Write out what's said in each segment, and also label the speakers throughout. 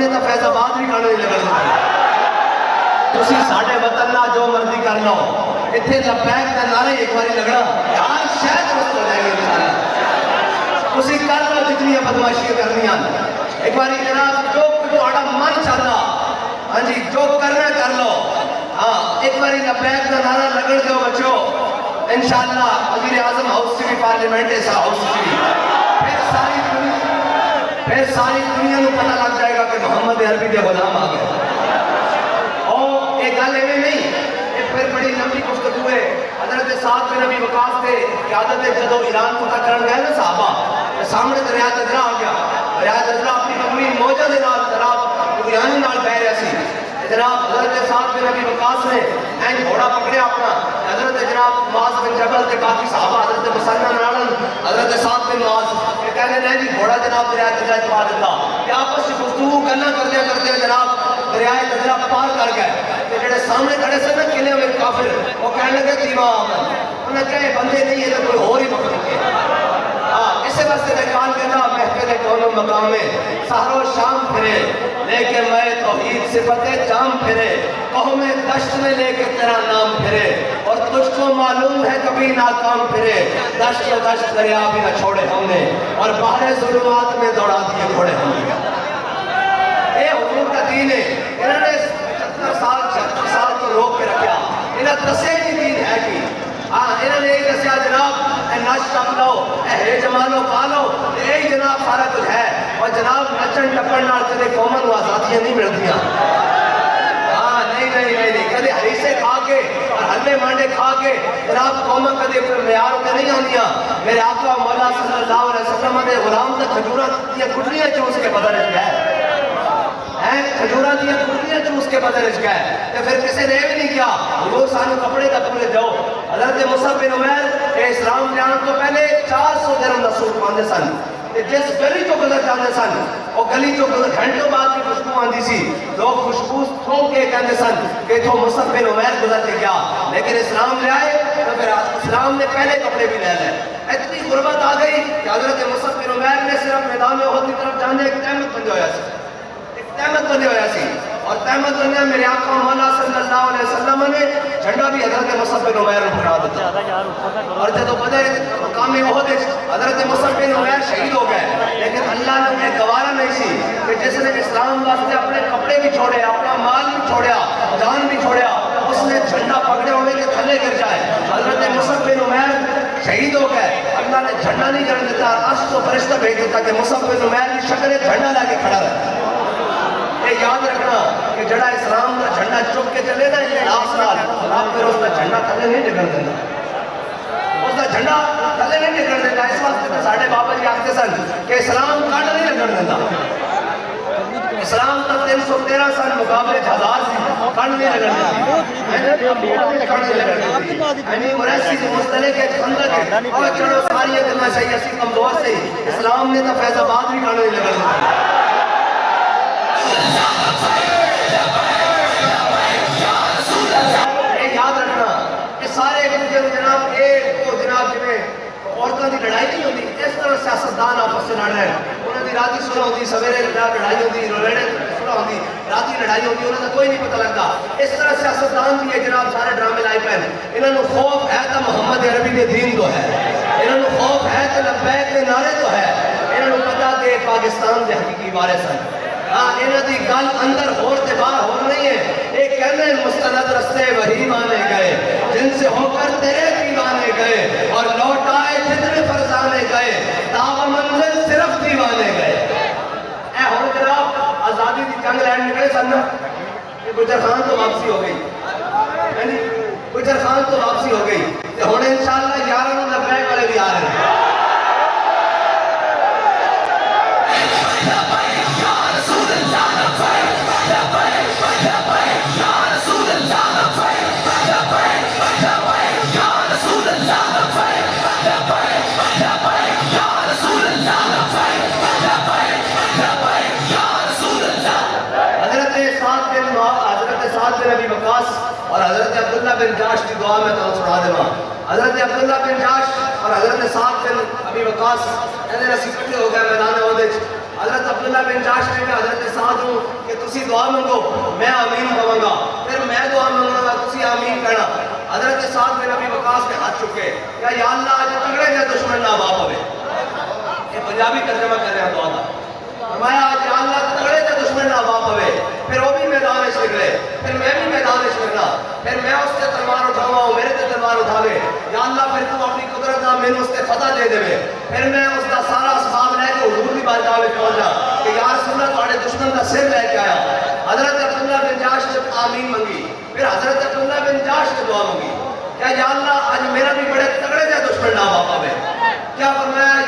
Speaker 1: نے تو فیض آباد بھی کھانے نہیں لگا تسی ساڑھے وطن نہ جو مرضی کر لو اتھے لبیک کا نعرہ ایک باری لگنا یار شاید رست ہو جائے گے انشاءاللہ تسی کر لو جتنی بدماشی کرنی ایک باری جناب جو کچھ آڑا من چاہتا ہاں جی جو کرنا کر لو ہاں ایک باری لبیک کا نعرہ لگن دو بچو انشاءاللہ وزیر اعظم ہاؤس سے بھی پارلیمنٹ ایسا ہاؤس سے بھی پھر ساری دنیا کو پتہ لگ جائے گا کہ محمد عربی کے غلام آ گئے اور ایک گل ایویں نہیں ایک پھر بڑی لمبی گفتگو ہے حضرت سعد بن ابی وقاص کے قیادت جدو ایران کو کرن گئے نا صحابہ سامنے دریا دجلہ آ گیا دریا دجلہ اپنی بڑی موجہ دے نال جناب دریانی نال بہ رہا سی جناب حضرت سعد بن ابی وقاص نے این گھوڑا پکڑیا اپنا حضرت جناب معاذ بن جبل کے باقی صحابہ حضرت مسنن نالن حضرت سعد بن معاذ یہ کہنے نہیں جی گھوڑا جناب دریا دجلہ پار دیتا کہ آپس سے گفتگو کرنا کرتے جناب دریا دجلہ پار کر گئے کہ جڑے سامنے کھڑے سے نا قلعے میں کافر وہ کہنے لگے تیما آمن انہیں کہے بندے نہیں ہے کوئی اور ہی پکڑ کے اسے واسطے اقبال کہتا محفل کون مقام میں سحر و شام پھرے لے کے میں توحید صفت جام پھرے قوم دشت میں لے کے تیرا نام پھرے اور تجھ کو معلوم ہے کبھی ناکام پھرے دشت و دشت دریا بھی نہ چھوڑے ہم نے اور باہر ظلمات میں دوڑا دیے گھوڑے ہم نے اے حضور کا دین ہے انہوں نے 76 سال کو روک کے رکھا انہیں دسے جی دین ہے کی انہوں نے ایک دسیا جناب اے نش ٹپ لو اے جمالو پالو اے جناب سارا کچھ ہے اور جناب نچن ٹپن نال کدے قومن و آزادیاں نہیں ملتیاں نہیں کدے حریصے کھا کے اور حلوے مانڈے کھا کے جناب قومن کدے پر معیار کے نہیں آندیاں میرے آقا مولا صلی اللہ علیہ وسلم نے غلام تے کھجوراں دیا گٹلیاں چوس کے بدل وچ گئے کھجوراں دیا گٹلیاں چوس کے بدل وچ گئے تے پھر کسے نے بھی نہیں کیا حضور سانو کپڑے دا پورے دو حضرت مصعب بن عمیر اسلام جان تو پہلے 400 درہم دا سوٹ پاندے سن جس گلی تو گزر جاندے سن وہ گلی تو گھنٹوں بعد کی خوشبو آندی سی لوگ خوشبو تھوک کے کہندے سن کہ تو مصعب بن عمیر گزر کے گیا لیکن اسلام لے آئے تو پھر اسلام نے پہلے کپڑے بھی لے لے اتنی غربت آ گئی کہ حضرت مصعب بن عمیر نے صرف میدان احد کی طرف جانے ایک تہمت بندے ہویا سی اور تہمت بندے میرے آقا مولا صلی اللہ علیہ وسلم نے جھنڈا بھی حضرت مصعب بن عمیر نے پھڑا دیتا اور جب بدر مقام احد حضرت مصعب بن عمیر شہید ہو گئے لیکن اللہ نے انہیں گوارا نہیں سی کہ جس نے اسلام واسطے اپنے کپڑے بھی چھوڑے اپنا مال بھی چھوڑیا جان بھی چھوڑیا اس نے جھنڈا پکڑے ہوئے کہ تھلے گر جائے حضرت مصعب بن عمیر شہید ہو گئے اللہ نے جھنڈا نہیں کرنے دیتا عرش کو فرشتہ بھیج دیتا کہ مصعب بن عمیر کی شکل جھنڈا لا کے کھڑا رہے یہ یاد رکھنا کہ جڑا اسلام کا جھنڈا چک کے چلے نا آپ پھر اس کا جھنڈا تھلے نہیں نکل دینا اس کا جھنڈا تھلے نہیں نکل دینا اس وقت میں ساڑھے بابا جی آختے سن کہ اسلام کاٹ نہیں نکل دینا اسلام تک 313 سال مقابلے ہزار سی کاٹ نہیں نکل مریسی کی مستلے کے خندق ہے اور چلو ساری یہ دلنا چاہیے اسی کمزور سے اسلام نے تو فیض آباد بھی کاٹ نہیں نکل دینا یاد رکھنا کہ سارے جناب ایک کو جناب جنہیں عورتوں کی لڑائی نہیں ہوتی اس طرح سیاستدان آپس سے لڑ رہے ہیں انہوں نے راتی سنا ہوتی سویرے لڑائی ہوتی رویڑے سنا ہوتی راتی لڑائی ہوتی انہوں نے کوئی نہیں پتہ لگتا اس طرح سیاستدان بھی ہے جناب سارے ڈرامے لائی پہن انہوں نے خوف ہے تو محمد عربی کے دین تو ہے انہوں نے خوف ہے تو لبیک کے نعرے تو ہے انہوں نے پتا کہ پاکستان کے حقیقی وارث ہیں انہوں دی گل اندر ہور تے باہر ہور نہیں ہے ایک کہنے مستند رستے وہی مانے گئے جن سے ہو کر تیرے دیوانے گئے اور لوٹائے جتنے فرزانے گئے دعوی منزل صرف دیوانے گئے اے ہو جناب آزادی دی جنگ لینڈ نکلے سن یہ گجر خان تو واپسی ہو گئی گجر خان تو واپسی ہو گئی کہ ہونے انشاءاللہ 11 لبیک والے بھی آ رہے ہیں اور حضرت عبداللہ بن جاش کی دعا میں تو سنا دے ماں حضرت عبداللہ بن جاش اور حضرت سعد بن ابی وقاص انہیں نصیب کٹے ہو گئے میدان عہد حضرت عبداللہ بن جاش نے کہا حضرت سعد ہوں کہ تسی دعا منگو میں آمین کہوں گا، پھر میں دعا منگوں گا تسی آمین کہنا۔ حضرت سعد بن ابی وقاص کے ہاتھ چکے کہ یا اللہ آج تگڑے جا دشمن نہ باپ ہوئے، یہ پنجابی ترجمہ کر رہے ہیں دعا کا۔ فرمایا آج یا اللہ تگڑے جا دشمن نہ باپ ہوئے، پھر وہ بھی میدان میں نکلے، پھر میں بھی میدان میں نکلا، پھر میں اس سے تلوار اٹھاؤں گا میرے سے تلوار اٹھاوے، یا اللہ پھر تو اپنی قدرت نہ میں اس سے فتح دے دے، پھر میں اس کا سارا اسباب لے کے حضور کی بارگاہ میں پہنچا کہ یا رسول اللہ تمہارے دشمن کا سر لے کے آیا۔ حضرت عبداللہ بن جاش نے آمین منگی، پھر حضرت عبداللہ بن جاش نے دعا منگی کہ یا اللہ آج میرا بھی بڑے تگڑے جا دشمن نہ باپا میں، کیا فرمایا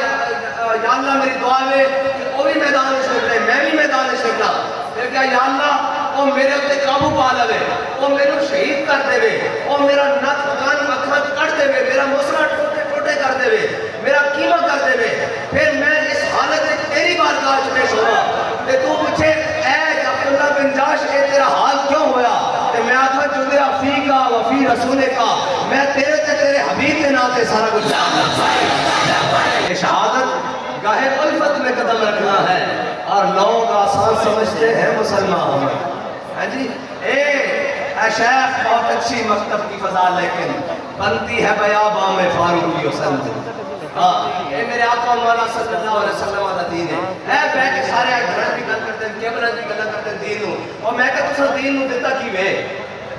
Speaker 1: یا اللہ میری دعا میں کہ وہ بھی میدان میں نکلے میں بھی میدان میں نکلا، پھر کیا یا اللہ وہ میرے اتنے قابو پا لے، وہ میرے شہید کر دے، وہ میرا نک کان مکھن کٹ دے، میرا مسرا ٹوٹے ٹوٹے کر دے، میرا قیمہ کر دے، پھر میں اس حالت میں تیری بارگاہ میں پیش ہوا کہ تو پوچھے اے عبداللہ بن جاش اے تیرا حال کیوں ہویا، کہ میں آتھا جدیا فی کا وفی رسول کا، میں تیرے تے تیرے حبیب کے ناتے سارا کچھ یہ شہادت گاہے الفت میں قدم رکھنا ہے اور لوگ آسان سمجھتے ہیں مسلمان۔ ہاں جی اے شیخ بہت اچھی مکتب کی فضا لیکن بنتی ہے بیاباں میں فاروقی وسلم، اے میرے آقا مولا صلی اللہ علیہ وسلم کا دین ہے، اے بیٹھ کے سارے گھران بھی گل کرتے ہیں کیبلہ بھی گل کرتے ہیں دین ہوں، اور میں کہ تسا دین ہوں دیتا کی وے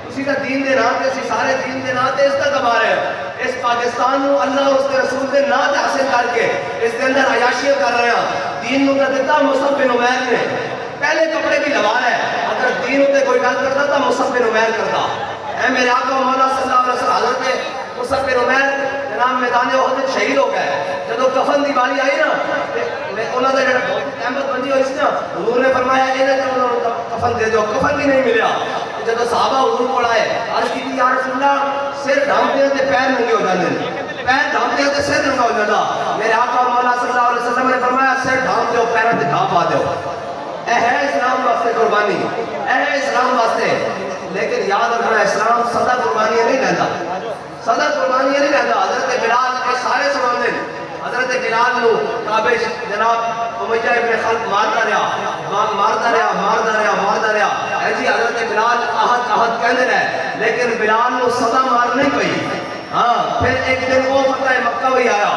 Speaker 1: اسی کا دین دے ناتے اسی سارے دین دے ناتے اس تک ہمارے ہیں، اس پاکستان ہوں اللہ اس کے رسول دے ناتے حاصل کر کے اس کے اندر عیاشیاں کر رہے ہیں، دین ہوں دیتا مصعب بن عمیر نے پہلے کپڑے بھی لگا رہے ہیں، اگر دین ہوتے کوئی گل کرتا تھا مصعب بن عمیر کرتا۔ اے میرے آقا مولا صلی اللہ علیہ وسلم حضرت مصعب بن عمیر جناب میدان احد شہید ہو گئے، جب کفن دی باری آئی نا انہوں نے احمد بندی ہوئی سی نا حضور نے فرمایا انہیں کفن دے دو، کفن بھی نہیں ملیا، جب صحابہ حضور کو آئے عرض کی یا رسول اللہ سر ڈھانپتے ہیں تے پیر ننگے ہو جاندے، پیر ڈھانپتے ہیں تے سر ننگا ہو جاتا، میرے آقا مولا صلی اللہ علیہ وسلم نے فرمایا سر ڈھانپ دو پیروں تے ڈھانپ آ دو، اے ہے اسلام واسطے قربانی، اے ہے اسلام واسطے، لیکن یاد رکھنا اسلام صدا قربانی نہیں رہتا، صدا قربانی نہیں رہتا۔ حضرت بلال کے سارے سمانے حضرت بلال نو کعبے جناب امیہ ابن خلف مارتا رہا، اے جی حضرت بلال احد کہنے رہے لیکن بلال نو صدا مار نہیں پئی۔ ہاں پھر ایک دن وہ فتح مکہ بھی آیا،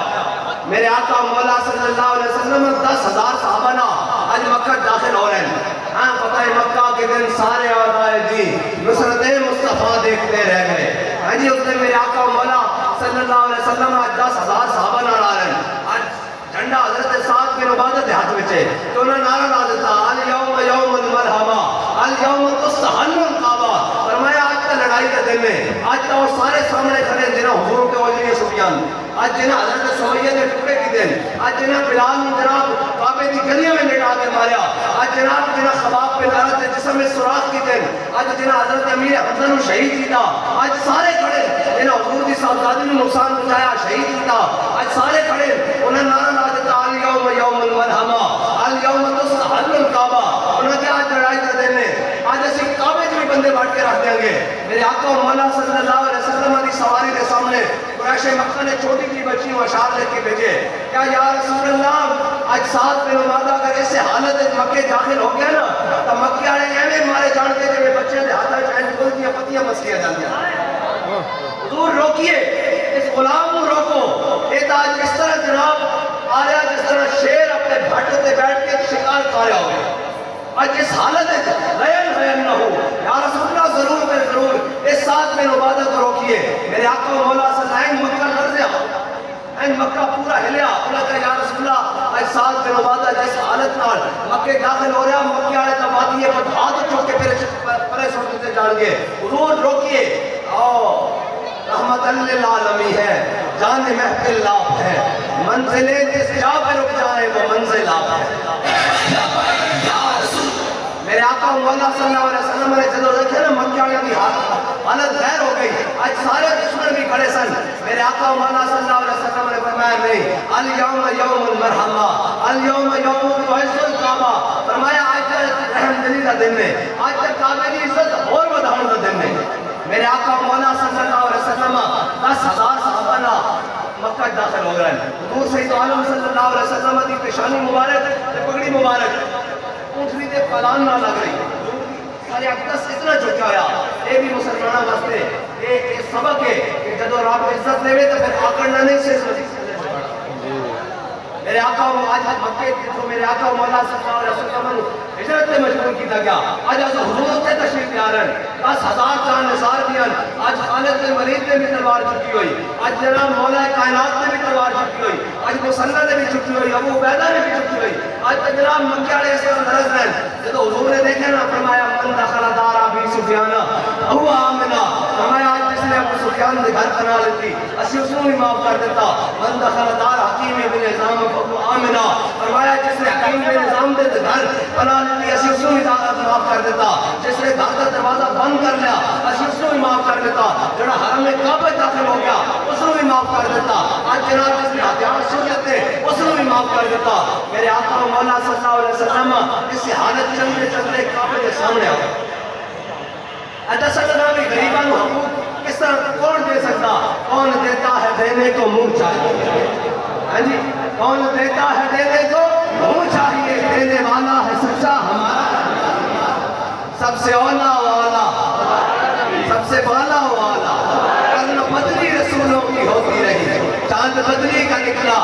Speaker 1: میرے آقا مولا صلی اللہ علیہ وسلم 10,000 صحابہ نا آج مکہ داخل ہو رہے ہیں، ہاں فتح مکہ کے دن سارے آدھائے جی نصرت مصطفیٰ دیکھتے رہ گئے، ہاں جی اس دن میرے آقا مولا صلی اللہ علیہ وسلم آج 10,000 صحابہ نہ آ رہے ہیں، آج جھنڈا حضرت سعد بن عبادہ دے ہاتھ وچے تو انہوں نے نعرہ لا دیتا الیوم یوم المرحمہ الیوم تستحل الکعبہ، فرمایا آج کا لڑائی کا دن ہے، آج کا وہ سارے سامنے کھڑے جنہاں حضور کے وجہ سفیان، آج جنہاں حضرت سمیہ کے ٹکڑے کی دن، آج جنہاں بلال جناب کعبے کی گلیوں میں لٹا کے ماریا، آج جناب خباب پہ لارت جسم میں سوراخ کی دن، آج جنہاں حضرت امیر حمزہ نے شہید کیتا، آج سارے کھڑے جنہاں حضور کی صاحبزادی نے نقصان پہنچایا شہید کیتا، آج سارے کھڑے انہیں نعرہ لا دیتا الیوم یوم المرحمہ الیوم تستحل الکعبہ، انہوں نے آج لڑائی کا دن ہے، آج اسی کعبے جو بھی بندے بانٹ کے رکھ دیں گے، میرے آقا مولا صلی اللہ علیہ وسلم کی سواری کے سامنے قریش مکہ نے چھوٹی کی بچی و اشعار لکھ کے بھیجے، کیا یا رسول اللہ آج سعد بن عبادہ اگر اس حالت مکے داخل ہو گیا نا تو مکے والے ایویں مارے جان کے جو بچے دے ہاتھ چاہے کھول دیا پتیاں مسکیاں جاندیاں، حضور روکیے اس غلام کو روکو، یہ آج اس طرح جناب آیا جس طرح شیر اپنے بھٹ تے بیٹھ کے شکار کھا رہا ہوگا، آج اس حالت ہے غیر نہ ہو، یا رسول اللہ ضرور بے ضرور اس ساتھ میں عبادت کو روکیے، میرے آقا مولا صلی اللہ علیہ مکہ لرزیا، این مکہ پورا ہلیا، انہوں نے کہا یا رسول اللہ آج ساتھ میں عبادت جس حالت نال مکہ داخل ہو رہا، مکہ آلے تا بات یہ پر ہاتھ چھوڑ کے پرے سوٹتے سے جان گے، حضور روکیے، رحمت للعالمی ہے، جان محفل لاپ ہے، منزلیں جس جا پہ رک جائیں وہ منزل آپ ہے، میرے آقا مولا صلی اللہ علیہ وسلم نے جدو دیکھے نا مکہ والوں کی حالت غیر ہو گئی، آج سارے دشمن بھی کھڑے سن، میرے آقا مولا صلی اللہ علیہ وسلم نے فرمایا نہیں الیوم یوم المرحمہ الیوم یوم تعز الکعبہ، فرمایا آج رحم دلی کا دن ہے، آج تک کعبے کی عزت اور بڑھانے کا دن ہے، میرے آقا مولا صلی اللہ علیہ وسلم 10,000 صحابہ مکہ داخل ہو گئے حضور سید عالم صلی اللہ علیہ وسلم دی پیشانی مبارک تے پگڑی مبارک اونٹنی تے پلان نہ لگ رہی سارے اقدس اتنا جھکا ہویا اے بھی مسلمانوں واسطے ایک سبق ہے کہ جدو رب عزت دے تو پھر آکڑنا نہیں سے میرے آقا آج مکے جو میرے آقا مولا صلی اللہ علیہ وسلم ہجرت میں مجبور کیتا گیا آج حضور سے تشریف لے رہے ہیں 10,000 جان نثار دیاں آج خالد بن ولید نے بھی تلوار چکی ہوئی آج جناب مولا کائنات نے بھی تلوار چکی ہوئی آج مسنہ نے بھی چکی ہوئی ابو عبیدہ نے بھی چکی ہوئی آج جناب مکہ علیہ السلام درز رہے جب حضور نے دیکھا نا فرمایا من دخل دار ابی سفیان هو آمنا فرمایا آج جس نے ابو سفیان کے گھر بنا لیتی اسی اس کو بھی معاف کر دیتا من دخل دار حکیم بن نظام ابو آمنا فرمایا جس نے حکیم بن نظام دے گھر بنا لیتی اسی اس کو بھی معاف کر دیتا جس نے گھر کا دروازہ بند کر لیا اسی اس کو بھی معاف کر دیتا جڑا حرم میں کعبہ داخل ہو گیا اس کو بھی معاف کر دیتا آج جناب جس نے ہتھیار چھوڑ لیتے اس کو بھی معاف کر دیتا میرے آقا مولا صلی اللہ علیہ وسلم اس حالت چلتے چلتے کعبے کے سامنے آ گئے ادا سلام بھی غریبان حقوق کس طرح کون دے سکتا کون دیتا ہے دینے کو منہ چاہیے ہاں جی کون دیتا ہے دینے کو منہ چاہیے دینے والا ہے سچا ہمارا سب سے اولا والا سب سے بالا والا کرن بدلی رسولوں کی ہوتی رہی چاند بدلی کا نکلا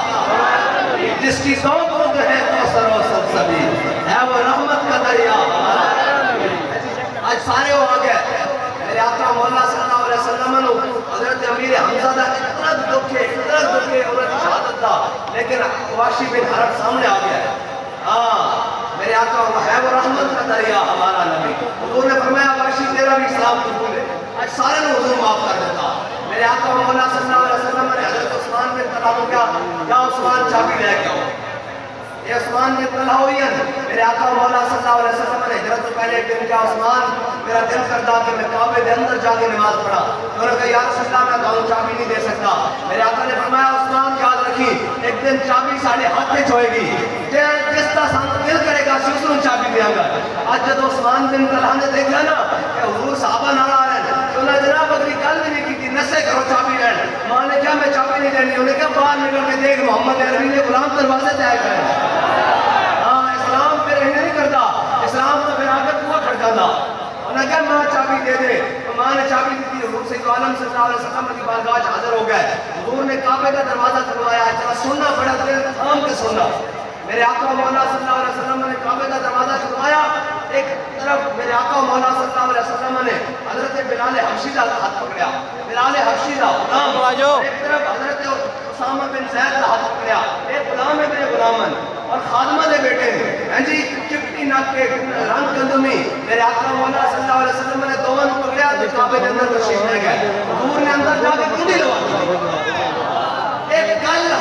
Speaker 1: جس کی دو بوند ہے کوثر و سلسبیل ہے وہ رحمت کا دریا آج سارے ہو آگئے میرے آقا مولا صلی اللہ علیہ وسلم حضرت امیر حمزہ دا اتنا دکھے عورت شہادت دا لیکن واشی بن حرب سامنے آگیا میرے آقا ہے وہ رحمت کا دریا ہمارا نبی حضور نے فرمایا واشی تیرا بھی اسلام قبول ہے آج سارے نے حضور معاف کر دیتا میرے آقا مولا صلی اللہ علیہ وسلم نے حضرت عثمان بن طلحہ کو کیا یا عثمان چابی لے کے آؤ یہ عثمان بن طلحہ ہوئی ہے میرے آقا مولا صلی اللہ علیہ وسلم نے ہجرت سے پہلے ایک دن کیا عثمان میرا دل کرتا کہ میں کعبے کے اندر جا کے نماز پڑھا انہوں نے کہا یا رسول اللہ میں کہوں چابی نہیں دے سکتا میرے آقا نے فرمایا عثمان یاد رکھی ایک دن چابی ساڑھے ہاتھ میں چھوئے گی جس طرح سانتا دل کرے گا اسی اس چابی دیا گا آج جب عثمان بن طلحہ نے دیکھا نا کہ حضور صحابہ نہ آ رہے ہیں تو انہیں جناب اگلی گل بھی نہیں کی تھی نسے کرو چابی رہن ماں نے کیا میں چابی نہیں دینی انہیں کیا باہر نکل کے دیکھ محمد عربی نے غلام دروازے طے کرے اسلام پھر نہیں کرتا اسلام تو پھر آگے پورا کھڑکا تھا انہیں کہا ماں چابی دے دے ماں نے چابی دی تھی حضور سید عالم صلی اللہ علیہ وسلم کی بارگاہ حاضر ہو گئے حضور نے کعبے کا دروازہ کھلوایا چلا سننا پڑا دل تھام کے سننا میرے آقا مولا صلی اللہ علیہ وسلم نے کعبے کا دروازہ کھلوایا ایک طرف میرے آقا مولا صلی اللہ علیہ وسلم نے حضرت بلال حبشی کا ہاتھ پکڑیا بلال حبشی کا غلام ایک طرف حضرت اسامہ بن زید کا ہاتھ پکڑیا ایک غلام ہے میرے غلامن اور خادمہ دے بیٹے ہیں ہاں جی چپٹی ناک کے رنگ گندمی میرے آقا مولا صلی اللہ علیہ وسلم نے دونوں کو پکڑیا تو کعبے کے اندر تشریف لے گئے حضور نے اندر جا کے کنڈی لگا دی ایک گل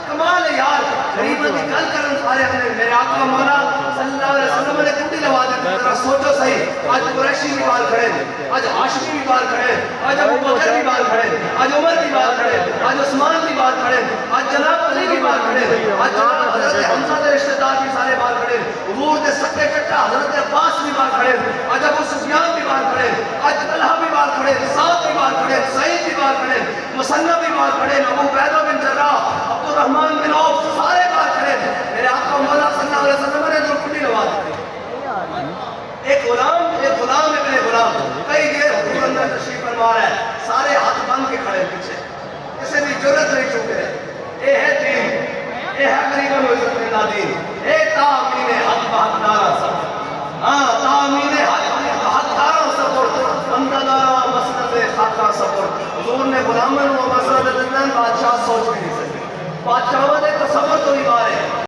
Speaker 1: کمال ہے یار غریبوں کی گل کرن سارے اپنے میرے آقا مولا صلی اللہ علیہ وسلم نے کنڈی لگا دی ذرا سوچو صحیح آج قریشی بھی بال کھڑے آج ہاشمی بھی بال کھڑے آج ابو بکر بھی بال کھڑے آج عمر بھی بال کھڑے آج عثمان بھی بال کھڑے آج جناب علی بھی بال کھڑے آج جناب حضرت حمزہ کے رشتہ دار بھی سارے بال کھڑے حضور کے سکے چچا حضرت عباس بھی بال کھڑے آج ابو سفیان بھی بال کھڑے آج طلحہ بھی بال کھڑے سعد بھی بال کھڑے سعید بھی بال کھڑے مسنہ بھی بال کھڑے ابو عبیدہ بن جراح عبد الرحمن بن عوف سارے بال کھڑے میرے آقا مولا صلی اللہ علیہ وسلم نے جو کنڈی لگا دی ایک غلام ابن غلام کئی دیر حضور اندر تشریف فرما رہا ہے سارے ہاتھ بند کے کھڑے پیچھے کسی بھی جرت نہیں چکے اے ہے دین اے ہے غریبوں میں عزت ملا دین اے تامین حق بحقدارا سب تامین حق دارا سب بندگارا مسند خاکہ سب حضور نے غلامن و مسند دندن بادشاہ سوچ بھی نہیں سکے بادشاہوں نے تصور تو نہیں بارے